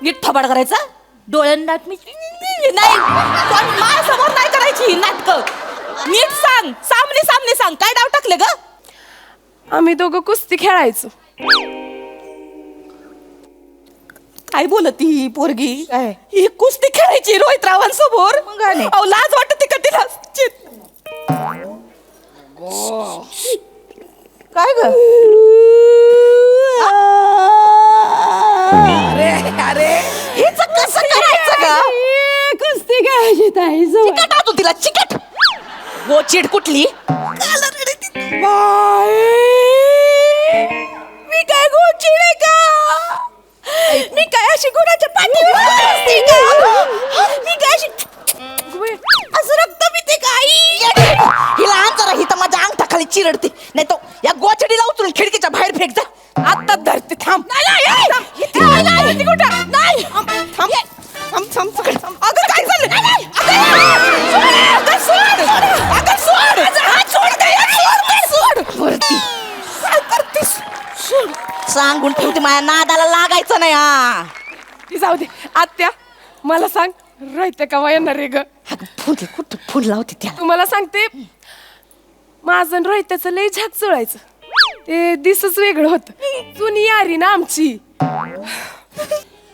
नीट थोबाड करायचा डोळ्यांना नाही माझ्यासमोर नाही करायची नाटक. नीट सांग, सामने सामने सांग, काय डाव टाकले ग? आम्ही दोघं कुस्ती खेळायचो. काय बोलत ही पोरगी? ही कुस्ती खेळायची रोहित रावांसमोर? अहो लाज वाटते का तिला? काय ग? अरे अरे हेच कसं करायचं ग? कुस्ती खेळायची ताई. चिकट आतो तिला चिकट. गोचिड कुठली? मी काय गोचिड आहे का? मी काय अशी गुणाच्या पाठीवर असते का? मी काय अशी असं रक्त पिते का आई? हिला आण जरा, ही तर माझ्या अंगठाखाली चिरडते. नाही तो या गोचडीला उचलून खिडकीच्या बाहेर फेक जा. आता धरते. थांब. नाही अगं काय झालं? अगं सोड. अगं सोड. हात सोड. वरती काय करतेस? सांगून ठेवते माझ्या नादाला लागायचं नाही. हा ती जाऊ दे. आत्या मला सांग, राहते का येणार रे ग? फुल कुठं फुल लावते त्या? तुम्हाला सांगते, माझं रोहित्याचं लय झाक जुळायचं. ते दिसच वेगळं होतं. जुनी यारी ना आमची,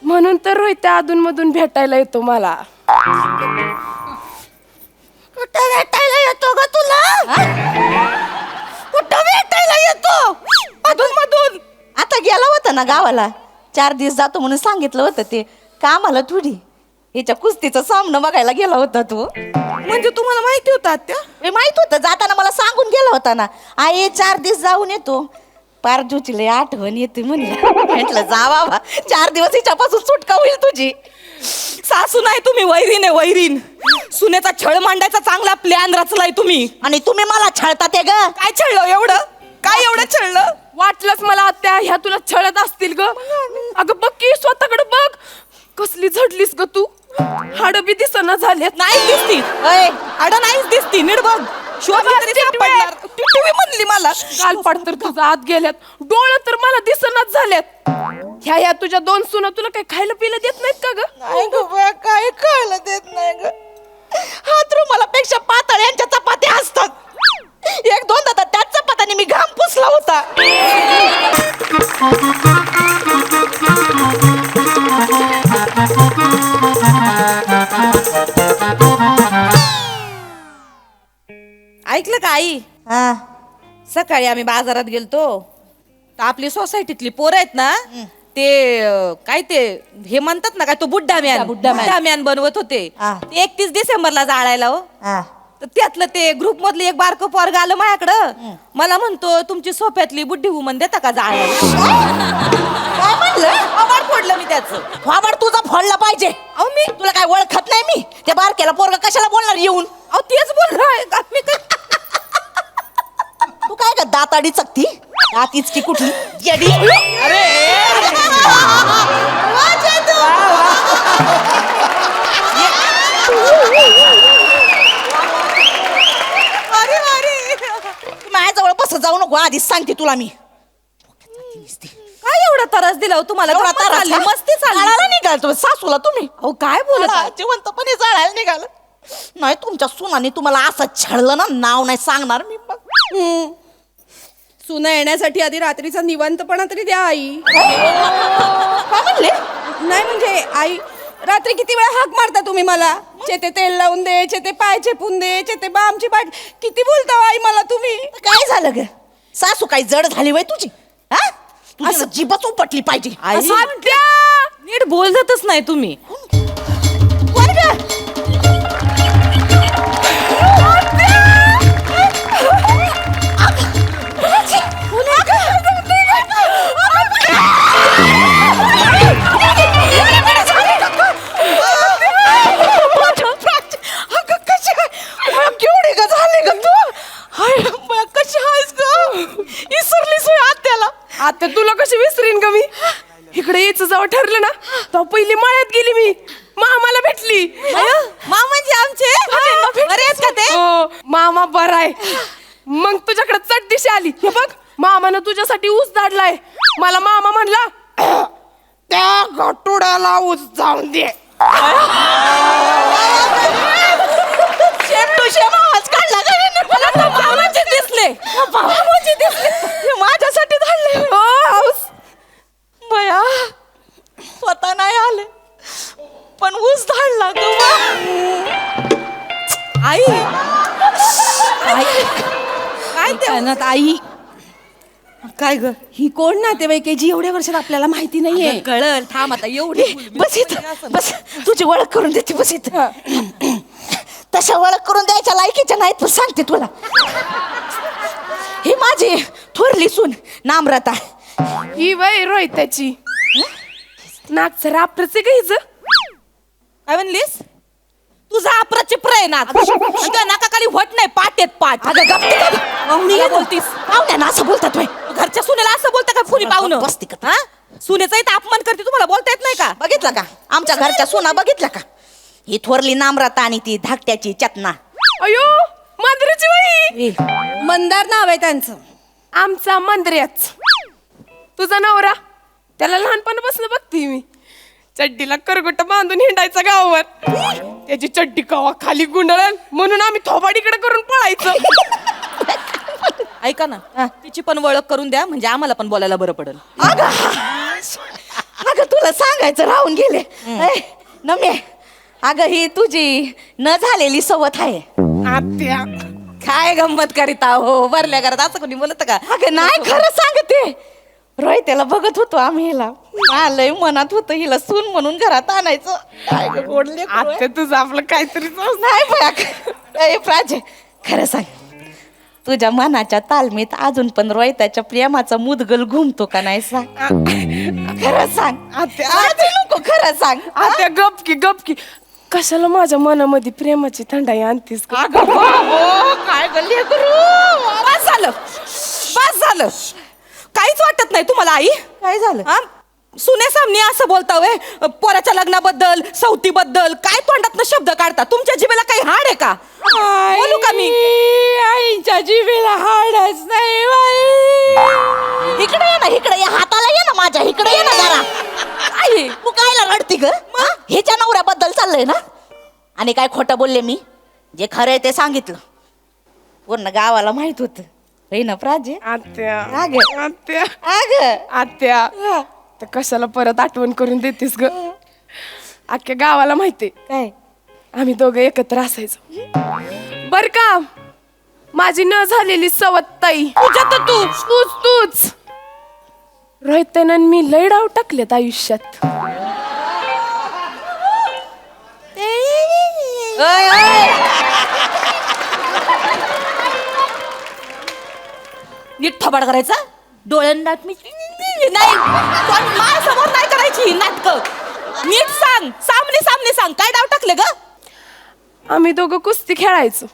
म्हणून तर रोहित्या अधून मधून भेटायला येतो मला. कुठं भेटायला येतो ग तुला? कुठं भेटायला येतो? अधून मधून. आता गेला होता ना गावाला, 4 दिवस जातो म्हणून सांगितलं होतं. ते कामाला थोडी हिच्या कुस्तीचा सामना बघायला गेला होता तू. म्हणजे तुम्हाला माहिती होतं आत्या? माहित होतं, जाताना मला सांगून गेला होता ना, आई 4 दिवस जाऊन येतो. पारजूची लय आठवण येते म्हणलं. म्हटलं जा बाबा, 4 दिवस हिच्यापासून सुटका होईल तुझी. सासू नाही तुम्ही, वैरीन आहे वैरीन. सुनेचा छळ मांडायचा चांगला प्लॅन रचलाय तुम्ही. आणि तुम्ही मला छळता ते ग. काय छळलं एवढं? काय एवढं छळलं? वाटलंच मला आत्या, ह्या तुला छळत असतील ग. अगं बघ की स्वतःकडे बघ, कसली झडलीस ग तू. हाड बी दिसना झालेत. नाही दिसती हाड नाहीच दिसती. नीट बघ. टिटवी म्हणली मला. गालपाड तर तुझा आत गेल्यात, डोळं तर मला दिसनाच झाल्यात. ह्या तुझ्या 2 सुना तुला काही खायला पियला देत नाहीत का ग? नाही ग बा, काय खायला देत नाही ग. हात रुमालापेक्षा पातळ यांच्या चपात्या असतात. 1-2 तर त्याच चपात्याने मी घाम पुसला होता. ऐकलं का आई? सकाळी आम्ही बाजारात गेलतो, तर आपली सोसायटीतली पोरं आहेत ना, ते काय ते हे म्हणतात ना, काय तो बुड्ढा मॅन बनवत होते. ते 31 डिसेंबरला जाळायला हो. तर त्यातलं ते ग्रुप मधलं एक बारकं पोरग आलं माझ्याकडं. मला म्हणतो, तुमची सोफ्यातली बुड्ढी वुमन देता का जाळायला? काय म्हणलं? थोबाड फोडलं मी त्याचं. थोबाड तुझा फोडला पाहिजे. अहो मी तुला काय ओळखत नाही मी? त्या बारक्याला पोरग कशाला बोलणार येऊन? अहो तेच बोलणार मी. तू काय का दाताडी चकती? दातीच की कुठली येडी? अरे माझ्याजवळ बस जाऊ नको, आधीच सांगते तुला मी. काय एवढा त्रास दिला तुम्हाला? मस्ती चालली निघाल सासूला तुम्ही. अहो काय बोलत, जिवंतपणे जाळायला निघाल. नाही तुमच्या सुनाने तुम्हाला असं छळलं ना, नाव नाही सांगणार मी. सुना येण्यासाठी आधी रात्रीचा निवांतपणा तरी द्या आई. काय म्हणले? नाही म्हणजे आई, रात्री किती वेळा हाक मारता तुम्ही मला? चेते तेल लावून दे, चेते पाय चेपून दे, चेते बामची बाट. किती बोलता आई मला तुम्ही? काय झालं ग? सासू काही जड झाली वय तुझी? असं जीभच उपटली पाहिजे. नीट बोलतच नाही तुम्ही. केवढे ग झाले ग तू? कशी आहेस ग? इसरलीस आत्याला? आत्या तुला कशी विसरीन ग मी? इकडे यायचं जेव्हा ठरलं ना, तेव्हा पहिली मळ्यात गेली मी. मामाला भेटली. मामा म्हणजे आमचे बरे आहेत का ते? हो, मामा बरा आहे. मग तुझ्याकडे चट दिशी आली. हे बघ, मामानं तुझ्यासाठी ऊस धाडलाय. मला मामा म्हणला, त्या गटुड्याला ऊस जाऊन दे. शेम टू शेम आवाज काढला का याने? मला तर भावाचे दिसले. भावाचे दिसले. हे माझ्यासाठी धाडले. हो हाऊस. बया स्वतः नाही आले पण ऊस धाडला ग बा. आई काय ते आई काय ग ही कोण नातेवाईक आहे जी एवढ्या वर्षात आपल्याला माहिती नाहीये? कळल थांब आता एवढी बस इथं बस. तुझी ओळख करून देते बस इथं. तशा ओळख करून द्यायच्या लायकीच्या नाहीत पण सांगते तुला. ही माझी थोरली सून नामरता. ही वय रोहित्याची नाकचं राप्रच आहे का हिचं? काय म्हणलीस? तुझा अप्रचिप्र आहे ना. नाकाखाली होत नाही पाट येत पाट. अगं गप्पी बोलतीस. पाहुण्या असं बोलतात होय. घरच्या सुनेला असं बोलता का कुणी पाहुणं? बसती का सुनेचाही तर अपमान करते. तुम्हाला बोलता येत नाही का? बघितलं का आमच्या घरच्या सुना बघितल्या का? ही थोरली नामरता आणि ती धाकट्याची चतना. अयो मंदिराची वही. मंदार नाव आहे त्यांचं. आमचा मंदिराच. तुझा नवरा त्याला लहानपणापासून बघते मी. चड्डीला करगोट बांधून हिंडायचा गावावर. त्याची चड्डी कवा खाली गुंडळल म्हणून आम्ही थोबाडीकडे करून पळायचं. ऐका ना तिची पण ओळख करून द्या म्हणजे आम्हाला पण बोलायला बरं पडेल. अगं तुला सांगायचं राहून गेले. नम्या अगं ही तुझी न झालेली सवत आहे. आत्या काय गंमत करीता हो भरल्या घरात असं कोणी बोलत का? अगं नाही खरं सांगते. रोहित त्याला बघत होतो आम्ही हिला. लय मनात होतं हिला सून म्हणून घरात आणायचं. काय गं गोडले आत्या तुझं आपलं काहीतरी नाही बघ प्राजे खरं सांग तुझ्या मनाच्या तालमीत अजून पण रोहिताच्या प्रेमाचा मुदगल घुमतो का नाही सांग? खरं सांग आत्या नको खरं सांग. आत्या गपकी गपकी कशाला माझ्या मनामध्ये प्रेमाची थंडाई आणतीस का? काय गल्ली करू. बस झालं काहीच वाटत नाही तुम्हाला आई? काय झालं? सुनेसामने असं बोलता वय पोराच्या लग्नाबद्दल सवतीबद्दल काय तोंडातनं शब्द काढता? तुमच्या जिभेला काही हाड आहे का? बोलू का मी? आईच्या जीवेला हाडच नाही बाई. इकडे ये ना इकडे ये. हाताला ये ना माझ्या इकडे ये ना जरा. आई तू कायला रडती ग? ह्याच्या नवऱ्याबद्दल चाललंय ना? आणि काय खोटं बोलले मी? जे खरं आहे ते सांगितलं. पूर्ण गावाला माहित होत ना प्राजे. आत्या अगं. आत्या अगं आत्या तर कशाला परत आठवण करून देतेस ग? अख्ख्या गावाला माहितीये काय आम्ही दोघं एकत्र असायचो. बर का माझी न झालेली सवत ताई तूच रोहितन मी लय डाव टाकलेत आयुष्यात. नीट थोबाड करायचा डोळ्यांना मी नाही माझ्यासमोर नाही करायची नाटक. नीट सांग सामने सांग काय डाव टाकले ग? आम्ही दोघं कुस्ती खेळायचो.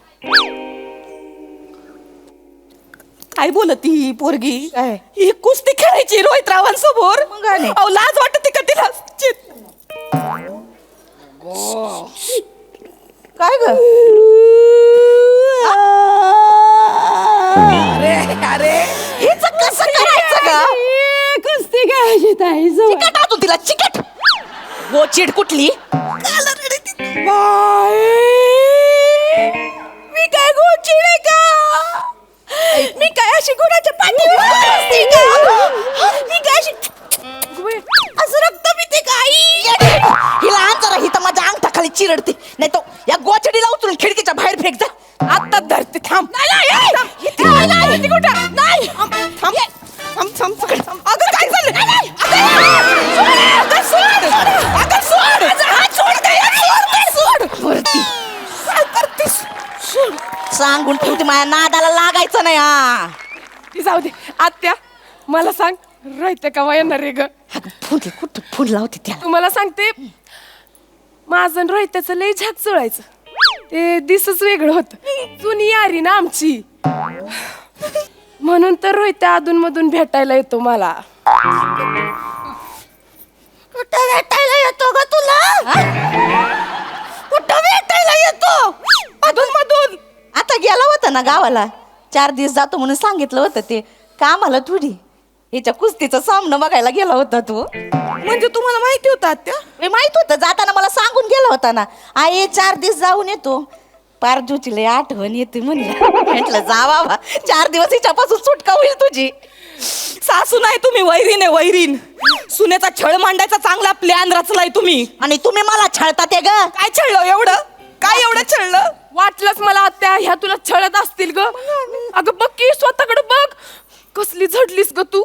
काय बोलती ही पोरगी? ही कुस्ती खेळायची रोहित रावांसमोर? अहो लाज वाटते का तिला? काय ग? अरे हेच कसं करायचं ग? कुस्ती खेळायची ताई चिकट आतून तिला चिकट. हो चिड कुठली? मी काय गोचिड आहे का? मी काय अशी गुणाच्या पाठीवर असते का? मी काय अशी असं रक्त पिते का आई? हिला आण जरा ही तर माझ्या अंगठाखाली चिरडते. नाही तो या गोचडीला उचलून खिडकीच्या बाहेर फेक जा. आता धरते थांब. अगं काय झालं? सांगून ठेवते माझ्या नादाला लागायचं नाही. हा ती जाऊ दे. आत्या मला सांग रोहित का येणार रे ग? कुठं फुल लावते त्याला. तुम्हाला सांगते माझं आणि रोहित्याचं लय झाक जुळायचं. ते दिसच वेगळं होत. जुनी यारी ना आमची म्हणून तर रोहित अधून मधून भेटायला येतो मला. कुठं भेटायला येतो ग तुला? कुठं भेटायला येतो? अधून मधून. आता गेला होता ना गावाला 4 दिवस जातो म्हणून सांगितलं होतं ते कामाला थोडी. हिच्या कुस्तीचा सामना बघायला गेला होता तू. म्हणजे तुम्हाला माहिती होतं आत्या? मी माहित होतं जाताना मला सांगून गेला होता ना, आई 4 दिवस जाऊन येतो. पारजूची लय आठवण येते म्हणलं. म्हटलं जा बाबा, 4 दिवस हिच्यापासून सुटका होईल तुझी. सासू नाही तुम्ही, वैरीण आहे वैरीण. सुनेचा छळ मांडायचा चांगला प्लॅन रचलाय तुम्ही. आणि तुम्ही मला छळता ते ग. काय छळलं एवढं? काय एवढं छळलं? वाटलंच मला आत्या ह्या तुला छळत असतील ग. अगं बघ की स्वतःकडे बघ, कसली झडलीस ग तू.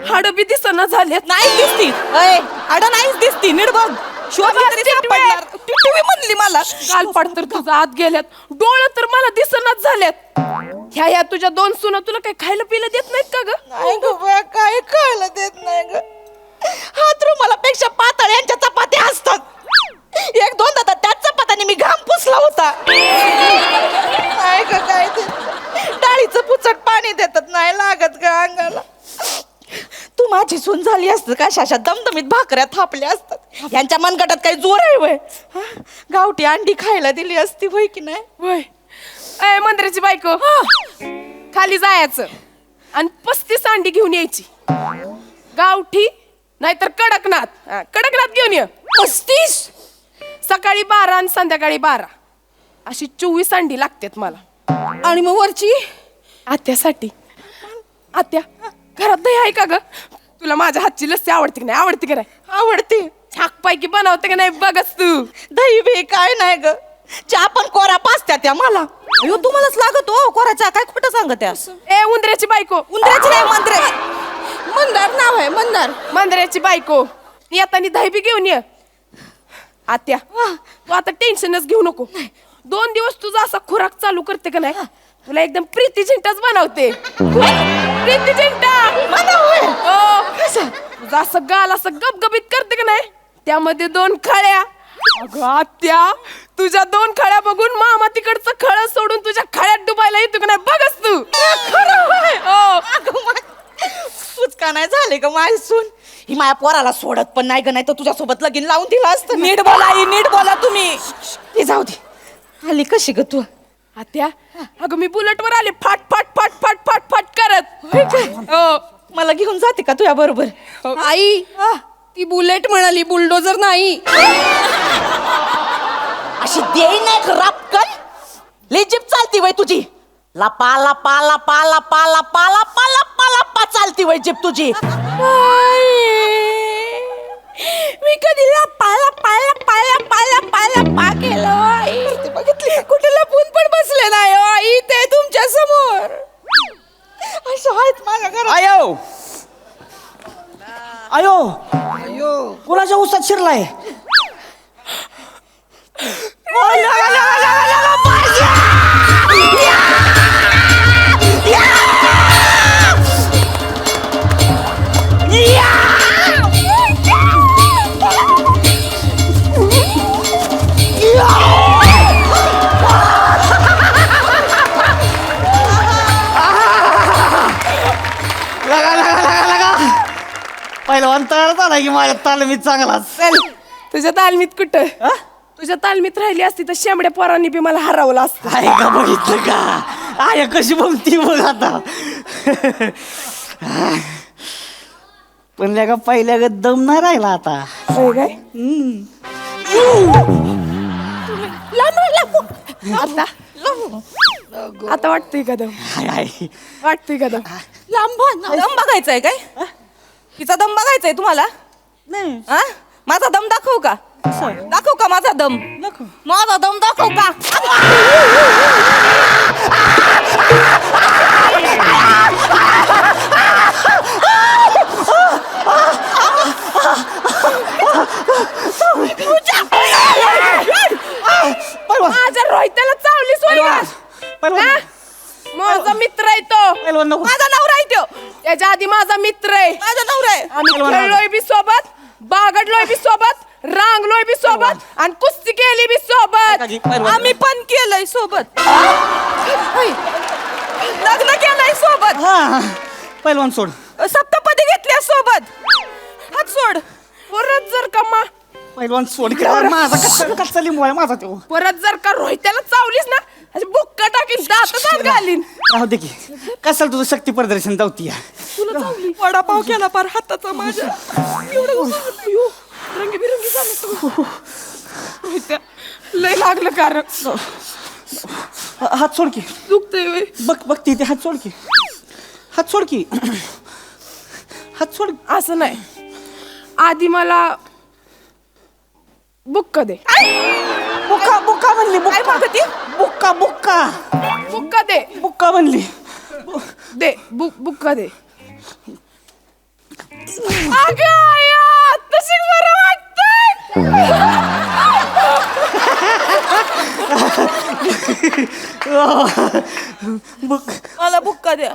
हाड बी दिसना झालेत. नाही दिसती, अय, आड नाहीच दिसती. नीट बघ, शोधली तरी सापडणार. टिटवी म्हणली मला. गालपाड तर तुझा आत गेल्यात, डोळं तर मला दिसनाच झाल्यात. ह्या तुझ्या 2 सुना तुला काही खायला पिलं देत नाहीत का ग? नाही ग बया, काय कळलं देत नाही ग. हात रुमालापेक्षा पातळ यांच्या चपात्या असतात. 1-2 तर त्याच चपात्याने मी घाम पुसला होता. काय ग काय ते डाळीचं पुचट पाणी देतात, नाही लागत ग अंगाला. तू माझी सून झाली असत का शाशा दमदमीत भाकऱ्या थापल्या असतात. यांच्या मनगटात काही जोर आहे वय. गावठी अंडी खायला दिली असती वय की नाही. वय ए मंदिराची बायको, खाली जायचं आणि 35 अंडी घेऊन यायची. गावठी नाहीतर कडकनाथ. कडकनाथ घेऊन ये. 35. सकाळी 12 आणि संध्याकाळी 12 अशी 24 अंडी लागतात मला. आणि मग वरची आत्यासाठी. आत्या घरात दही आहे का ग? तुला माझ्या हातची लस्सी आवडते की नाही? आवडते की नाही? आवडते. छाकपैकी बनवते की नाही बघच तू. दही बी काय नाही ग. चहा पण कोरा पाचत्या त्या मला. अयो तुम्हालाच लागत हो कोराचा. काय खोटं सांगत आहे? ए उंदऱ्याची बायको. उंदराची नाही, मंत्रे. मंदार नाव आहे, मंदार. मंदिराची बायको, येतानी दही बी घेऊन ये. आत्या तू आता टेन्शनच घेऊ नको. 2 दिवस तुझा असा खुराक चालू करते का नाही, तुला एकदम प्रीती झिंटाच बनवते. प्रीती झिंटा हो. तुझा असं गाल असं गबगबीत करते का नाही, त्यामध्ये 2 खळ्या. अगं आत्या तुझ्या 2 खळ्या बघून मामा तिकडचं खळ सोडून तुझ्या खळ्यात डुबायला येतो का नाही बघच तू. सुचका नाही झाले ग माझी सून. ही माझ्या पोराला सोडत पण नाही ग, नाही तर तुझ्यासोबत लगीन लावून दिलं असतं. नीट बोला आई, नीट बोला तुम्ही. ते जाऊ दे. आली कशी ग तू? आत्या अगं मी बुलेटवर आले फाट फाट फाट फाट फाट फाट करत. हो मला घेऊन जाते का तुझ्या बरोबर? आई ती बुलेट म्हणाली, बुलडोजर नाही. अशी देई नाही रापकन. लय जीप चालती वय तुझी. लपा लपा लपा लपा लपा लपा लपा लपा चालती वय जीप तुझी. मी कधी लपायला पायला पायला पायला पायला पा केलं. बघितली कुठे लपून पण बसले नाही हो आई, ते तुमच्या समोर. असं आहेत माझ्या घरात. आयो आयो कोणाच्या उसात शिरलाय? पहिलवान तयार झाला की माझ्या तालमीत चांगलाच. तुझ्या तालमीत कुठं? तुझ्या तालमीत राहिली असती तर शेंबड्या पोरांनी बी मला हरवलं असतं. आहे का बघितलं का? आहे कशी बघती बघ आता. पण का पहिल्या ग दम नाही राहिला आता. होय काय? आता आता वाटतंय का दम? आहे वाटतंय का दम? दम बघायचाय काय? तिचा दम बघायचाय तुम्हाला? नाही हा? माझा दम दाखवू का? दाखवू का माझा दम? माझा दम दाखवू का? माझ्या रोहित्याला चावलीस होय का? पहिलवान हा? माझा मित्र आहे तो. पहिलवान नको. माझा नवरा आहे तो. त्याच्या आधी माझा मित्र आहे. माझा नवरा आहे. आम्ही खेळलोय बी सोबत, बागडलोय बी सोबत, रांगलोय बी सोबत आणि कुस्ती केली बी सोबत. आम्ही पण केलंय सोबत. लग्न केलंय सोबत. हा पहिलवान सोड. सप्तपदी घेतल्या सोबत. हात सोड. परत जर का पहिलवान सोड. माझा कच्चा लिंबू आहे माझा तो. परत जर का रोहित्याला चावलीस ना, अशी बुक्का टाकीन दात घालीन. राहू दे की कशाला तुझं शक्ती प्रदर्शन जाऊती वडापाव केला पार हाताचा माझ्या. रंगीबिरंगी झालं सगळं. रोहित्या, लय लागलं कारण हात सोड की दुखतंय वय. बघ ते हात सोड की हात सोड की हात सोड. असं नाही, आधी मला बुक्का दे. बुक्का म्हणली काय मागती? बुक्का बुक्का दे. बुक्का म्हणली. दे बुक्का दे. अगं आया, तशी बरं वाटतंय. बुक मला बुक्का द्या.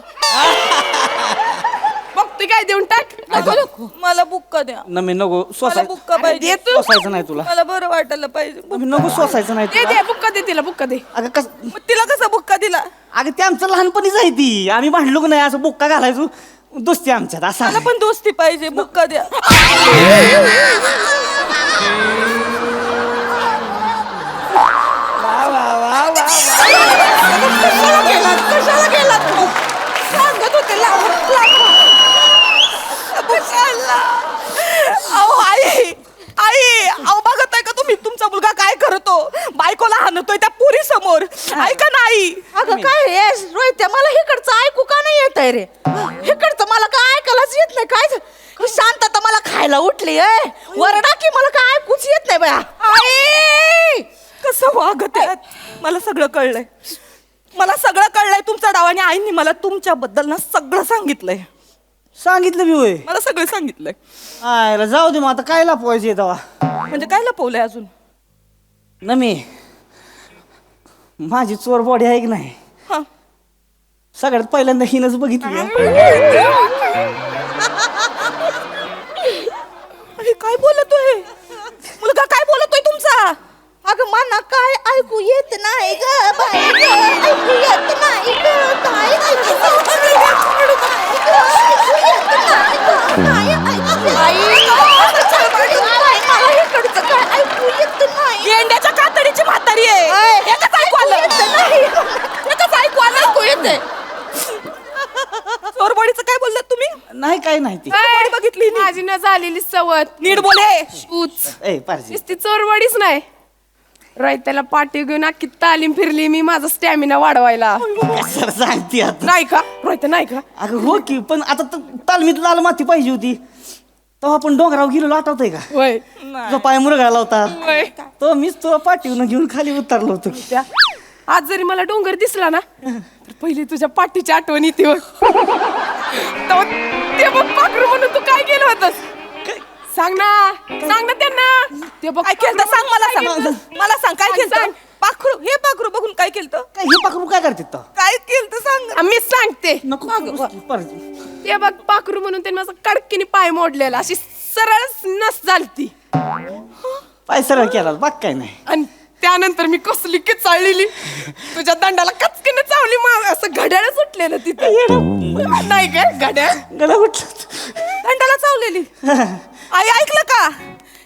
बघते काय देऊन टाक. नको मला बुक्का द्या. नमी नको मला सोसाय बुक्का पाहिजे. सोसायचं नाही तुला. मला बरं वाटायला पाहिजे. नमी नको सोसायचं नाही दे तुला. दे बुक्का दे तिला बुक्का दे. अगं कस मग तिला कसा बुक्का दिला? अगं ते आमचं लहानपणीच आहे ती. आम्ही भांडलो की नाही असं बुक्का घालायचो दोस्ती आमच्यात असं मला आहे. पण दोस्ती पाहिजे. बुक्का द्या. कशाला गेलात तू? सांगत होते आई अहो बघत आहे का तुम्ही तुमचा मुलगा काय करतो? बायकोला हाणतोय त्या पुरी समोर. ऐका नाही. अगं काय रे रोहित्या, मला इकडचं ऐकू का नाही येत आहे रे? इकडचं मला काय ऐकायलाच येत नाही. काय शांतता मला खायला उठली वरडा की मला काय ऐकूच येत नाही बया. आई कसं वागत आहे? मला सगळं कळलंय. मला सगळं कळलंय तुमचा डाव. आणि आईने मला तुमच्याबद्दल ना सगळं सांगितलंय. सांगितलं मी होय. मला सगळं सांगितलंय. आयला जाऊ दे मग आता काय लपवायचे तेव्हा. म्हणजे काय लपवलंय अजून? नमी माझी चोर बॉडी आहे की नाही हा. सगळ्यात पहिल्यांदा हिनच बघितली. अरे काय बोलतोय मुलगा? काय बोलतोय तुमचा? अगं मना काय ऐकू येत नाही ग बाई ग, ऐकू येत नाही ग काय ऐकू मला इकडचं काय ऐकू येत नाही. गेंड्याच्या कातडीची म्हातारी आहे. एकच ऐकू आलं. एकच ऐकू आलं. ऐकू येते. चोरबडीचं काय बोललात तुम्ही? नाही काय नाही ती. चोरबडी बघितली नी? माझी न झालेली सवत. नीट बोले. तूच ए पारजी नुसती चोरवाडीच नाही, रोहित्याला पाठी घेऊन अख्खी तालीम फिरली मी माझा स्टॅमिना वाढवायला. कशाला सांगते आता. नाही का रोहित? नाही का? अगं हो की पण आता तालमीत लाल माती पाहिजे होती तेव्हा आपण डोंगराव गेलो आठवतंय का? वय जो पाय मुरगाळला होता वय. तो मीच तुला पाठीवून घेऊन खाली उतरलो होतो की. त्या आज जरी मला डोंगर दिसला ना तर पहिली तुझ्या पाठीची आठवण येते बघ. तेव्हा ते बघ पाखरू म्हणून तू काय केलं होतस? सांग ना त्यांना. ते बघ काय केलं सांग. मला काय सांग. केलं? मला सांग काय केलं? सांग. पाखरू हे पाखरू बघून काय केलं? काय हे पाखरू काय करते तो? काय केलं सांग. मी सांगते. नको पारजी. ते बघ पाखरू म्हणून त्यांनी माझा कडकीने पाय मोडलेला, अशी सरळ नस झालती. पाय सरळ केला बाग काय नाही. आणि त्यानंतर मी कसली की चाललेली तुझ्या दंडाला कचकीने चावली. असं घड्याळ सुटलेलं तिथं. नाही काय घड्याळ गला उठलं. दंडाला चावलेली. आई ऐकलं का?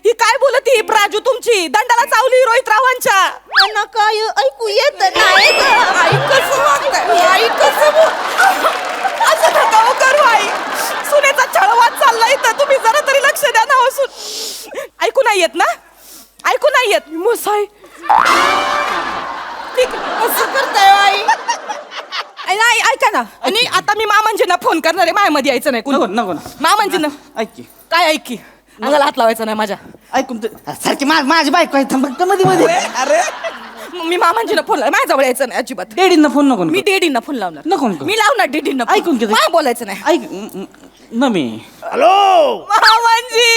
ही काय बोलत ही प्राजू तुमची? दंडाला चावली रोहित रावांच्या. मना काय ऐकू येत नाही ग. आई कसं वागताय? आई कसं असं नका हो करू आई. सुनेचा छळवाद चालला इथं. तुम्ही जरा तरी लक्ष द्या ना. ऐकू नाही येत ना? ऐकू नाही येत? मोसाई ठीक कसं करताय आई? नाही ऐका ना. आणि आता मी मामांजींना फोन करणार आहे. मायामध्ये यायचं नाही नको कुणी. नको ना मामांजींना ऐक की काय ऐकी? अंगाला हात लावायचा नाही माझ्या. ऐकून सारखी माझी बायको आहे थांब मध्ये मध्ये. अरे मी मामांजींना फोन लाव. माझ्याजवळ यायचं नाही अजिबात. डॅडींना फोन नको मी डेडींना फोन लावणार. नको नको. मी लावणार डेडींना. ऐकून घे. काय बोलायचं नाही. ऐक न मी मामांजी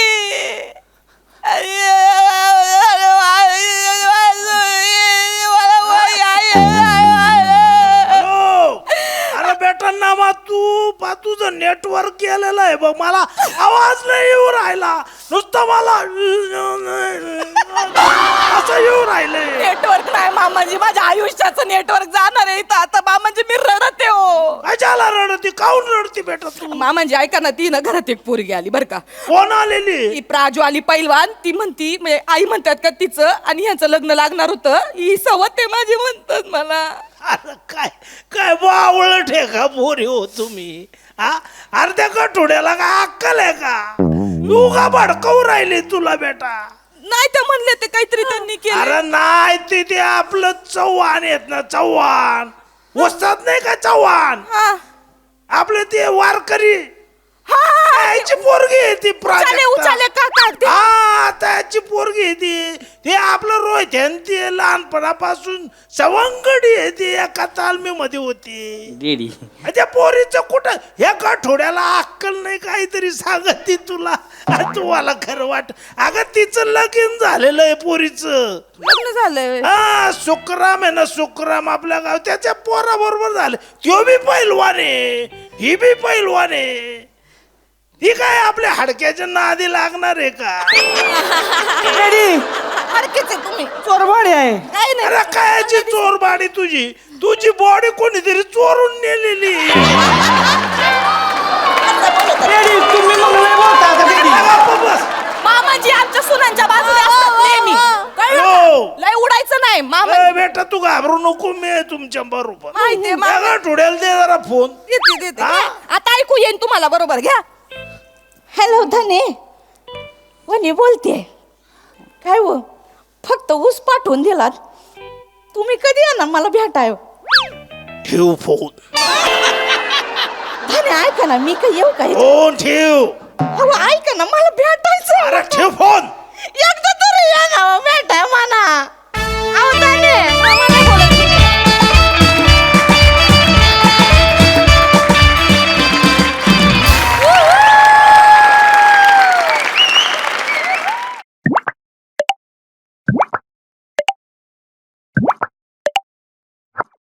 अरे बेटा नामा तू तुझं नेटवर्क केलेलं आहे बघ. मला आवाज नाही येऊ राहिला. नुसतं मला असं येऊ राहिलंय. नेटवर्क नाही मामांजी. माझ्या आयुष्याचं नेटवर्क जाणार आहे इथं आता. मामांजी मी रडते हो. कशाला रडती? काऊन रडती बेटा तू? मामांजी ऐका ना. ती ना घरात एक पोरगी आली बरं का. कोण आलेली? ती प्राजू आली पैलवान. ती म्हणती म्हणजे आई म्हणतात का तिचं आणि ह्याचं लग्न लागणार होतं. ही सवत आहे माझी म्हणतात मला. अरे काय काय बावळ ठेका पोरी हो तुम्ही हा अर्ध्या कठोड्याला काय अक्कल आहे का तू का भडकवू राहिली तुला बेटा नाही ते म्हणले ते काहीतरी त्यांनी केलं अरे नाही ते आपलं चव्हाण आहेत ना चव्हाण वस्तात नाही का चव्हाण हा आपले ते वारकरी याची पोरगी आहे ती उचाले उचाले काका ते हा त्याची पोरगी आहे ती ते आपलं रोहित आहे न ती लहानपणापासून सवंगडी आहे ती एका तालमीमध्ये होती डेडी त्या पोरीचं कुठं ह्या कठोड्याला अक्कल नाही काहीतरी सांगत ती तुला तुम्हाला खरं वाट अगं तिचं लगीन झालेलं आहे पोरीचं लग्न झालंय हा सुखराम आहे ना सुखराम आपल्या गाव त्याच्या पोराबरोबर झालं तो बी पैलवान आहे ही बी पैलवान आहे ही काय आपल्या हाडक्याच्या नादी लागणार आहे का डेडी हरकेच आहे तुम्ही चोरबाडी आहे काय नाही अरे कायची चोरबाडी तुझी बॉडी कोणीतरी चोरून नेलेली डेडी तुम्ही मग लय बोलता का डेडी अगं बस. मामाजी आमच्या सुनांच्या बाजूला असतात नेहमी कळलं का? हो. लय उडायचं नाही मामा ए, बेटा तू घाबरू नको मी आहे तुमच्या बरोबर हाय ते मामा. अगं, ठोड्याला दे जरा फोन देते हा? आता ऐकू येईन तुम्हाला बरोबर घ्या हॅलो धने वनी बोलते काय हो फक्त ऊस पाठवून दिलात तुम्ही कधी येणार मला भेटाय ठेव फोन धने ऐका ना मी काय येऊ काय फोन ठेव अहो ऐका ना मला भेटायचं अरे ठेव फोन एकदा तरी या ना भेटाय म्हणा अहो धने मला